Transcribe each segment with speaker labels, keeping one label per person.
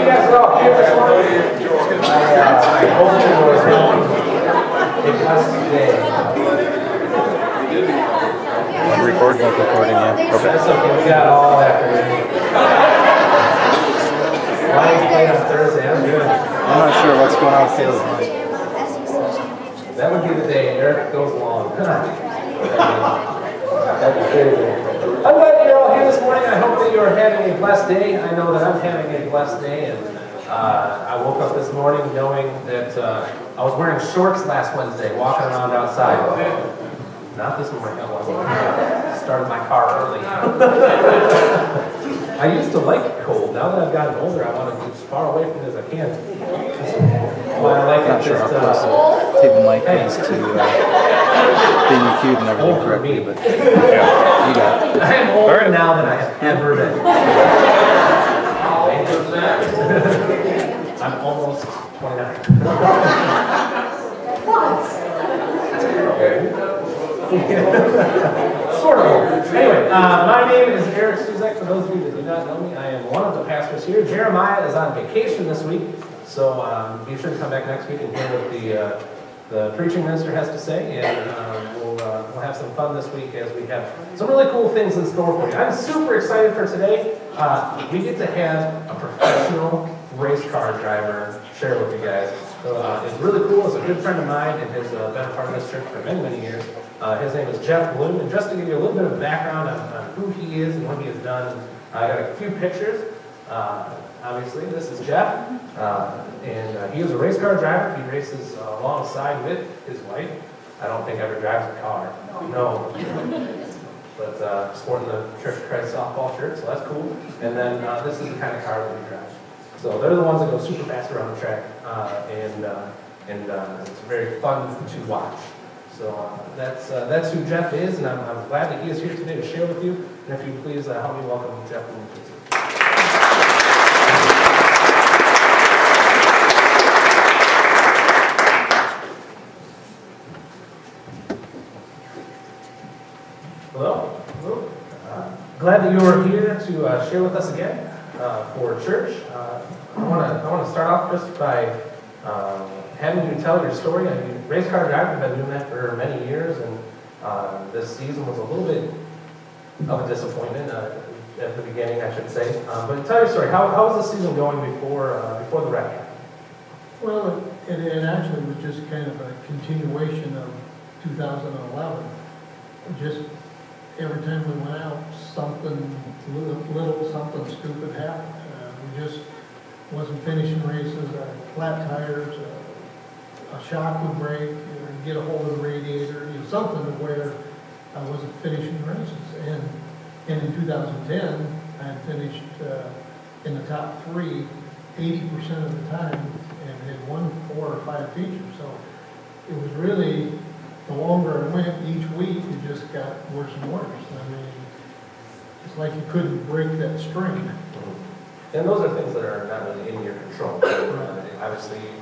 Speaker 1: guys are all here this morning. I hope you were having a blessed day.
Speaker 2: Recording, yeah. Okay.
Speaker 1: That's okay, we got all afternoon. Lions played on Thursday, I'm good.
Speaker 2: I'm not sure what's going on with Caleb.
Speaker 1: That would be the day Eric goes long. That'd be crazy. I'm glad you're all here this morning. I hope that you're having a blessed day. I know that I'm having a blessed day, and I woke up this morning knowing that I was wearing shorts last Wednesday, walking around outside. Not this morning, I wasn't. Started my car early. I used to like it cold. Now that I've gotten older, I want to be as far away from it as I can. Well, I like
Speaker 2: Not
Speaker 1: it
Speaker 2: sure
Speaker 1: just,
Speaker 2: how close the table mic is to being cubed and everything correctly, but you got it.
Speaker 1: I am older now than I have ever been. I'm almost 29. Sort of. Anyway, my name is Eric Suzek. For those of you that do not know me, I am one of the pastors here. Jeremiah is on vacation this week, so be sure to come back next week and hear what the preaching minister has to say, and we'll have some fun this week as we have some really cool things in store for you. I'm super excited for today. We get to have a professional race car driver share with you guys. So it's really cool. It's a good friend of mine and has been a part of this church for many, many years. His name is Jeff Bloom, and just to give you a little bit of background on who he is and what he has done, I got a few pictures. Obviously, this is Jeff, and he is a race car driver. He races alongside with his wife. I don't think ever drives a car. No. But sporting the Church of Christ softball shirt, so that's cool. And then this is the kind of car that he drives. So they're the ones that go super fast around the track, and it's very fun to watch. So that's who Jeff is, and I'm glad that he is here today to share with you. And if you please help me welcome Jeff Bloom. Hello. Hello. Glad that you are here to share with us again for church. I want to start off just by having you tell your story. I mean, race car driving, I've been doing that for many years, and this season was a little bit of a disappointment at the beginning, I should say. But tell your story. How was the season going before the wreck happened?
Speaker 3: Well, it actually was just kind of a continuation of 2011. Just every time we went out, something little something stupid happened. We just wasn't finishing races, flat tires, a shock would break, get a hold of the radiator, something to where I wasn't finishing races. And in 2010, I had finished in the top 3 80% of the time and had won 4 or 5 features. So it was really, the longer I went each week, it just got worse and worse. I mean, it's like you couldn't break that string.
Speaker 1: And those are things that are not really in your control. Obviously, you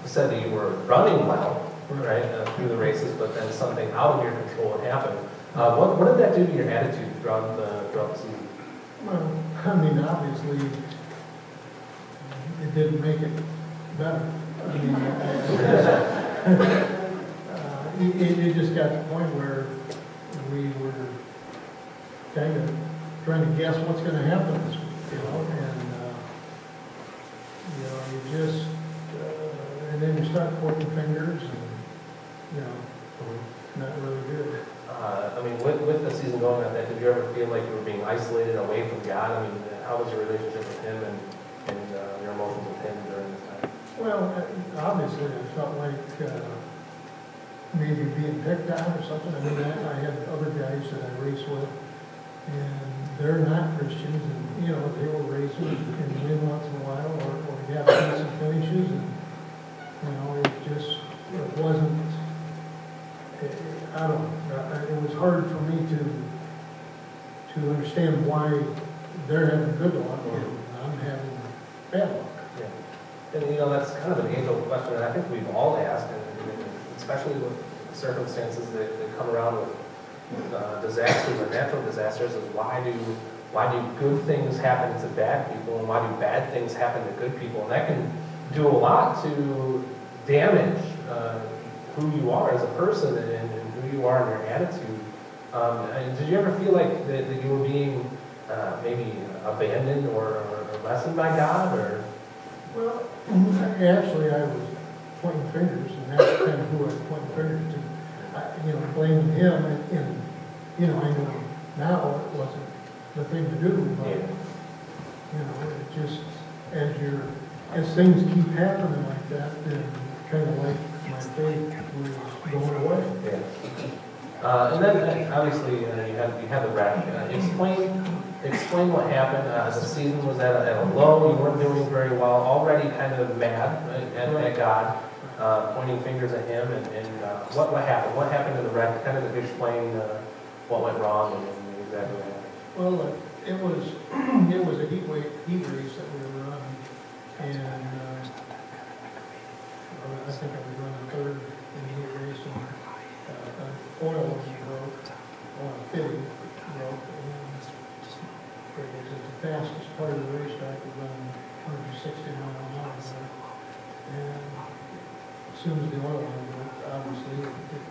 Speaker 1: said that you were running well, right, through the races, but then something out of your control had happened. What did that do to your attitude throughout the season?
Speaker 3: Well, I mean, obviously, it didn't make it better. I mean, it just got to the point where we were kind of trying to guess what's going to happen this week, and you just, and then you start pointing fingers, and not really good.
Speaker 1: I mean, with the season going like that, did you ever feel like you were being isolated away from God? I mean, how was your relationship with Him and your emotions with Him during this time?
Speaker 3: Well, obviously, it felt like maybe being picked on or something. I mean, I had other guys that I race with, and they're not Christians, and they were racing and win once in a while, or have decent finishes, and it wasn't. I don't know. It was hard for me to understand why they're having good luck and I'm having bad luck.
Speaker 1: Yeah. And that's kind of an age-old question that I think we've all asked, and especially with circumstances that come around with disasters or natural disasters, is why do why do good things happen to bad people and why do bad things happen to good people? And that can do a lot to damage who you are as a person and who you are in your attitude. And did you ever feel like that you were being maybe abandoned or lessened by God? Or
Speaker 3: Well, actually, I was pointing fingers, and that's kind of who I was pointing fingers to. Blaming him, and I know now it wasn't the thing to do, but, it just, as things keep happening like that, then kind of like my faith was going away.
Speaker 1: Yeah. And then, obviously, you had the wreck. Explain what happened. The season was at a low. You weren't doing very well. Already kind of mad at God, pointing fingers at Him. And what happened? What happened to the wreck? Kind of explain what went wrong and exactly what happened.
Speaker 3: Well, it was a heat race that we were running, and I think I was running third in the heat race, and oil broke, oil fitting broke, and it was at the fastest part of the racetrack. We ran 160 miles an hour there, and as soon as the oil line broke, obviously it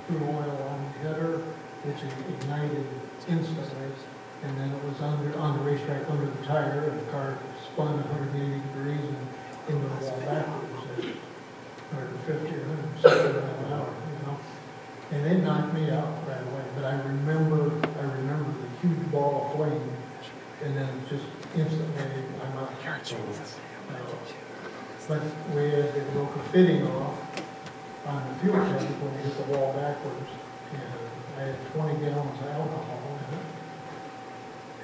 Speaker 3: threw oil on the header, which ignited instantly, and then it was on the racetrack under the tire, and the car spun 180 degrees and into the wall backwards at 150 or 160 miles an hour, and it knocked me out right away. But I remember the huge ball of flame, and then just instantly I'm out. But they broke a fitting off on the fuel tank when we hit the wall backwards, and I had 20 gallons of alcohol in it.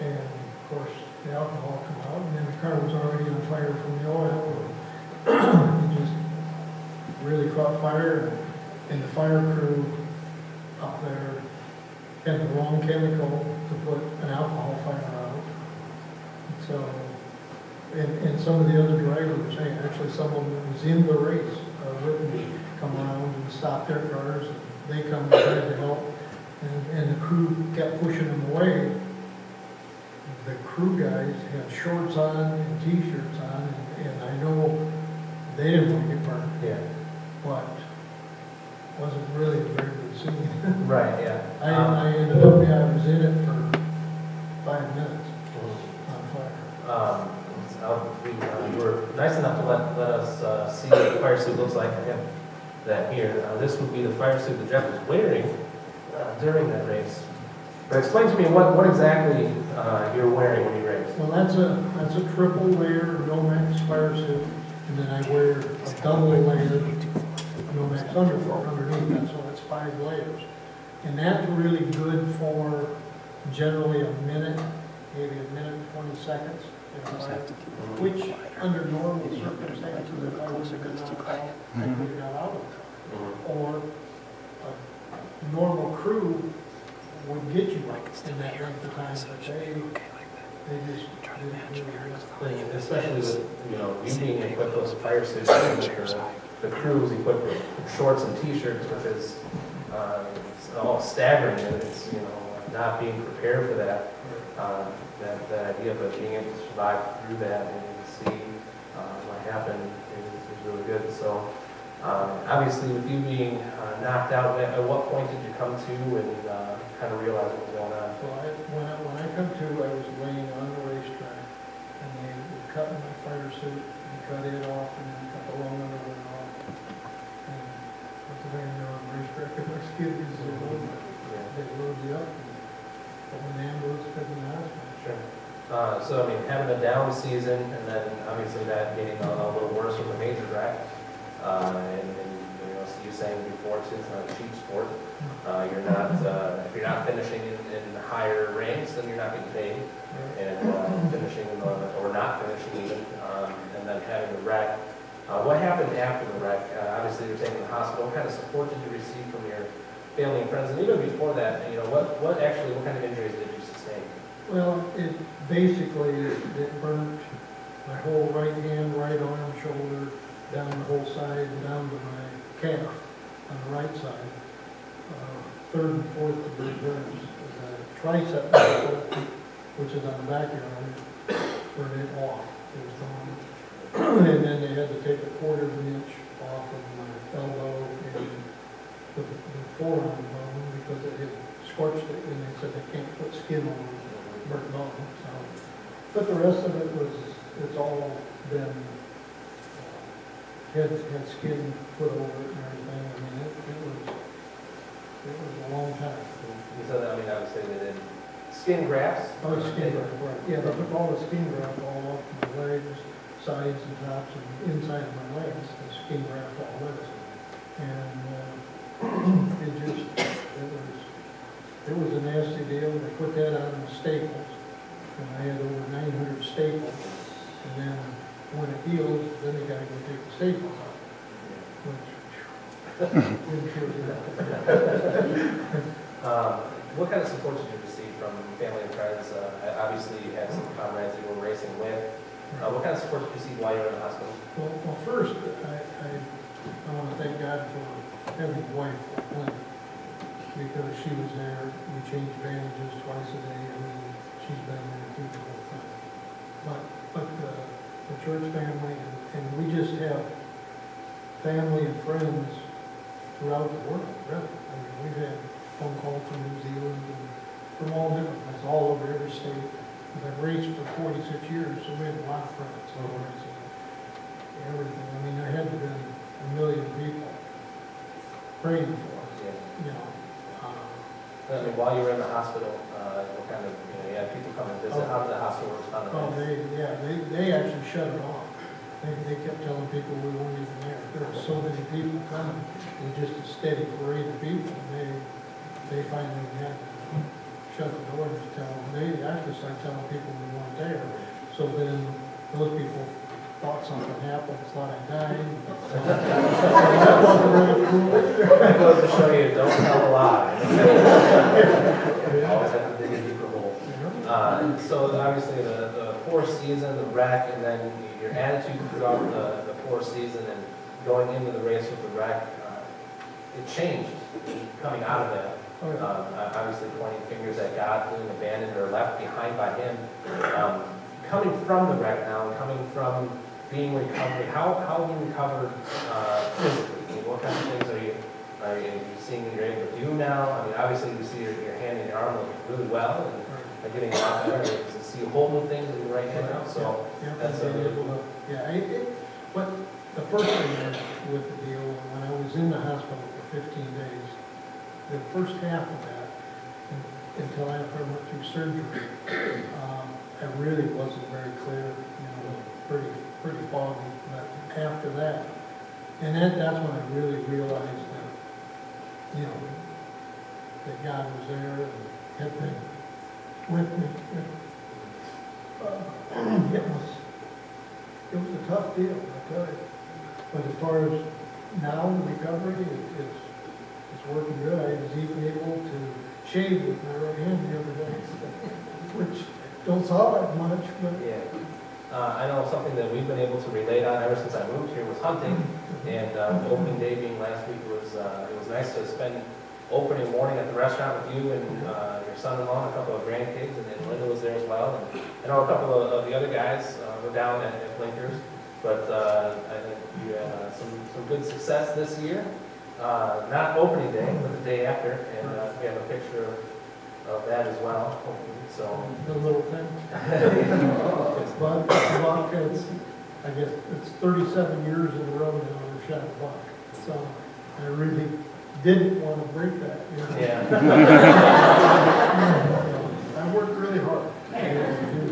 Speaker 3: And of course, the alcohol came out, and then the car was already on fire from the oil. It just really caught fire, and the fire crew up there had the wrong chemical to put an alcohol fire out. So, and some of the other drivers were saying, actually some of them was in the race with me, come around and stop their cars, and they come and tried to help, and the crew kept pushing them away. The crew guys had shorts on and t-shirts on, and I know they didn't want to get burned.
Speaker 1: Yeah.
Speaker 3: But it wasn't really a very good scene.
Speaker 1: Right, yeah.
Speaker 3: I ended up, I was in it for 5 minutes on fire.
Speaker 1: You were nice enough to let us see what the fire suit looks like. I have that here. This would be the fire suit that Jeff was wearing during that race. But explain to me what exactly you're wearing when you race.
Speaker 3: Well, that's a triple layer Nomex fire suit, and then I wear a double layer Nomex underneath, so that's 5 layers. And that's really good for generally a minute, maybe a minute and 20 seconds. Which, under normal circumstances, if I was a good knocked out, I could have got out of it. Or a normal crew would get you in that length of time, but they just didn't.
Speaker 1: Especially with you being equipped with a fire suit, the crew is equipped with shorts and t-shirts, which is it's all staggering, and it's not being prepared for that. That idea of being able to survive through that and see what happened is really good. So obviously with you being knocked out, at what point did you come to and kind of realize what was going on?
Speaker 3: Well, when I come to, I was laying on the racetrack, and they were cutting my fire suit, and cut it off, and then cut the long underwear off. And put the thing on the racetrack, and my skid is they load you up, and put me in the ambulance, put me in the hospital.
Speaker 1: Sure. So, I mean, having a down season, and then obviously that getting a little worse with a major wreck, and so you're saying before too, it's not a cheap sport. You're not, if you're not finishing in higher ranks, then you're not getting paid. And finishing or not finishing even, and then having a wreck. What happened after the wreck? Obviously, you're taken to the hospital. What kind of support did you receive from your family and friends? And even before that, what kind of injuries did you sustain?
Speaker 3: Well, it burnt my whole right hand, right arm, shoulder, down the whole side, and down to my calf on the right side. 3rd and 4th degree burns. The tricep muscle which is on the backyard, burned it off. It was gone. And then they had to take a quarter of an inch off of my elbow and the forearm bone because it had scorched it, and they said they can't put skin on burnt bone. So, but the rest of it was, it's all been, had skin put over it and everything. I mean, it was a long time.
Speaker 1: You said that, I mean, obviously they did skin grafts.
Speaker 3: Oh, skin graft, right. Yeah, they put all the skin graft all off my legs, sides and tops, and inside of my legs, the skin graft all this. And it was a nasty deal. They put that on the staples, and I had over 900 staples. And then when it heals, then they gotta go take the staples out, which didn't feel good.
Speaker 1: What kind of support did you receive from family and friends? Obviously, you had some comrades you were racing with. What kind of support did you receive while you were in the hospital?
Speaker 3: Well, first, I want to thank God for having a wife like Lynn, because she was there. We changed bandages twice a day. I mean, she's been there through the whole thing. But the church family, and we just have family and friends throughout the world, really. I mean, we've had phone calls from New Zealand and from all different places, all over every state. I've raced for 46 years, so we have a lot of friends. Everything. I mean, there had to have been 1 million people praying for us.
Speaker 1: Yeah.
Speaker 3: You know.
Speaker 1: I mean, while you were in the hospital, what kind of, you had people come and visit. How did the hospital respond to that?
Speaker 3: They actually shut it off. They kept telling people we weren't even there. There were so many people coming. It was just a steady parade of people. And they finally had to shut the door and tell them. They actually started telling people we weren't there. So then those people thought something happened, thought I died. That wasn't really cool.
Speaker 1: That goes to show you, don't tell a lie. Always have to dig a deeper hole. So obviously the poor season, the wreck, and then your attitude throughout the poor season and going into the race with the wreck, it changed coming out of that. Obviously pointing fingers at God, feeling abandoned or left behind by Him. Coming from the wreck now, and coming from being recovered, how have you recovered physically? I mean, what kind of things are you seeing that you're able to do now? I mean, obviously you see your hand and your arm looking really well, and are getting a lot better. You can see holding things in your right hand now, so that's really cool.
Speaker 3: But the first thing is with the deal, when I was in the hospital for 15 days, the first half of that, until after I went through surgery, I really wasn't very clear, pretty foggy. But after that, and that's when I really realized that, that God was there and had been with me. It was a tough deal, I tell you. But as far as now, the recovery, it's working good. I was even able to shave with my right hand the other day, which don't sound like much, but
Speaker 1: yeah. I know something that we've been able to relate on ever since I moved here was hunting, and opening day being last week was it was nice to spend opening morning at the restaurant with you and your son-in-law and a couple of grandkids, and then Linda was there as well, and I know a couple of the other guys were down at Blinkers, but I think you had some good success this year. Not opening day, but the day after, and we have a picture of that as well, hopefully. So
Speaker 3: the little thing. But it's, I guess it's 37 years in a row now I've shot a buck. So I really didn't want to break that.
Speaker 1: Yeah.
Speaker 3: I worked really hard to do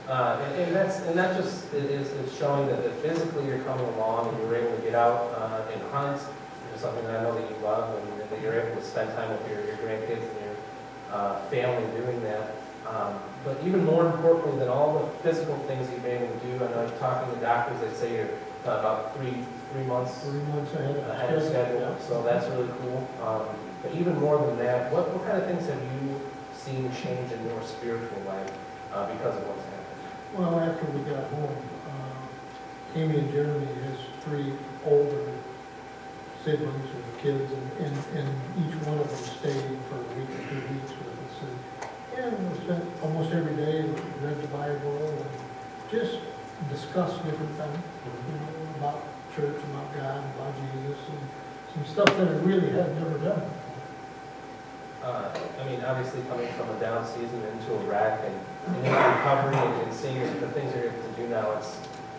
Speaker 3: that.
Speaker 1: And that just is showing that physically you're coming along and you're able to get out and hunt. It's something that I know that you love, and that you're able to spend time with your grandkids and your family doing that. But even more importantly than all the physical things that you've been able to do, I know you're talking to doctors, they say you're about three months
Speaker 3: 3 months
Speaker 1: ahead of schedule,
Speaker 3: yeah.
Speaker 1: so that's really cool. But even more than that, what kind of things have you seen change in your spiritual life because of what's happened?
Speaker 3: Well, after we got home, Amy and Jeremy, his 3 older siblings or kids, and each one of them stayed for a week or 2 weeks with us. And we spent almost every day, read the Bible, and just discuss different things, about church, about God, about Jesus, and some stuff that I really had never done before.
Speaker 1: I mean, obviously coming from a down season into a wreck and into recovery and seeing the things you're able to do now,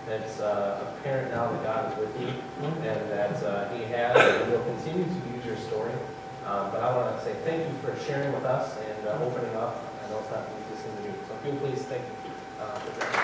Speaker 1: it's apparent now that God is with you and that He has and will continue to use your story. But I want to say thank you for sharing with us and opening up. I know it's not the easiest thing to do. So if you please thank you.